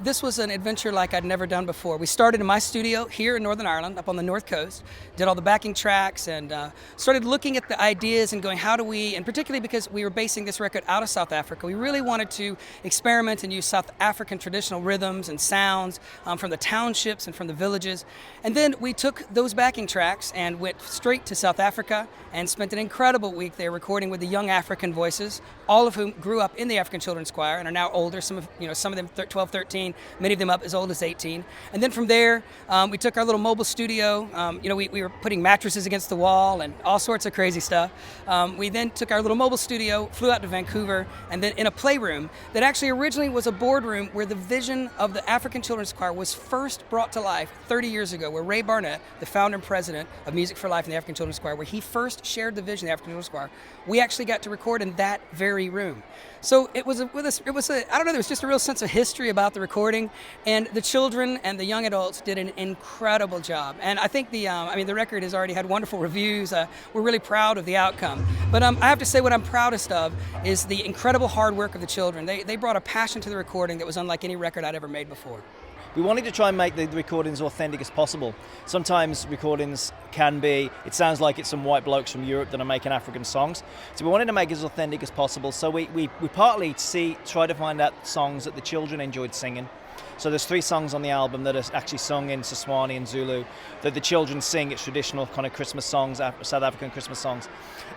this was an adventure like I'd never done before. We started in my studio here in Northern Ireland, up on the north coast, did all the backing tracks, and started looking at the ideas and going, how do we, and particularly because we were basing this record out of South Africa, we really wanted to experiment and use South African traditional rhythms and sounds from the townships and from the villages. And then we took those backing tracks and went straight to South Africa and spent an incredible week there recording with the young African voices, all of whom grew up in the African Children's Choir and are now older, some of them 12, 13, many of them up as old as 18. And then from there, we took our little mobile studio. We were putting mattresses against the wall and all sorts of crazy stuff. We then took our little mobile studio, flew out to Vancouver, and then in a playroom that actually originally was a boardroom where the vision of the African Children's Choir was first brought to life 30 years ago, where Ray Barnett, the founder and president of Music for Life in the African Children's Choir, where he first shared the vision of the African Children's Choir, we actually got to record in that very room. So it was there was just a real sense of history about the recording, and the children and the young adults did an incredible job. And I think the record has already had wonderful reviews. We're really proud of the outcome. But I have to say what I'm proudest of is the incredible hard work of the children. They brought a passion to the recording that was unlike any record I'd ever made before. We wanted to try and make the recordings authentic as possible. Sometimes recordings can be, it sounds like it's some white blokes from Europe that are making African songs. So we wanted to make it as authentic as possible. So we partly try to find out songs that the children enjoyed singing. So there's 3 songs on the album that are actually sung in Siswani and Zulu that the children sing. It's traditional kind of Christmas songs, South African Christmas songs.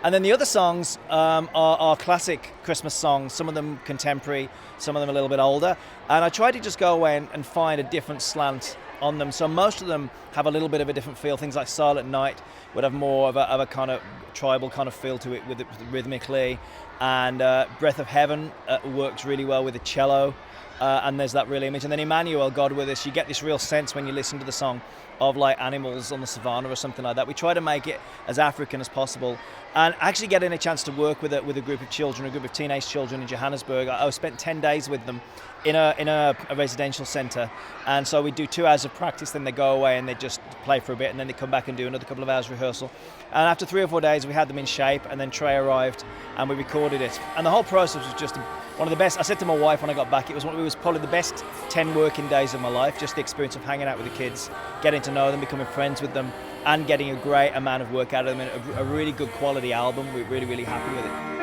And then the other songs are classic Christmas songs, some of them contemporary, some of them a little bit older. And I tried to just go away and find a different slant on them. So most of them have a little bit of a different feel. Things like Silent Night would have more of a kind of tribal kind of feel to it with it rhythmically. And Breath of Heaven works really well with the cello. And there's that real image. And then Emmanuel, God With Us, you get this real sense when you listen to the song of like animals on the savannah or something like that. We try to make it as African as possible. And actually getting a chance to work with a group of children, a group of teenage children in Johannesburg. I spent 10 days with them in a residential centre. And so we do 2 hours of practice, then they go away and they just play for a bit, and then they come back and do another couple of hours rehearsal. And after 3 or 4 days, we had them in shape, and then Tre arrived and we recorded it. And the whole process was just one of the best. I said to my wife when I got back, it was probably the best 10 working days of my life, just the experience of hanging out with the kids, getting to know them, becoming friends with them, and getting a great amount of work out of them, and a really good quality album. We're really, really happy with it.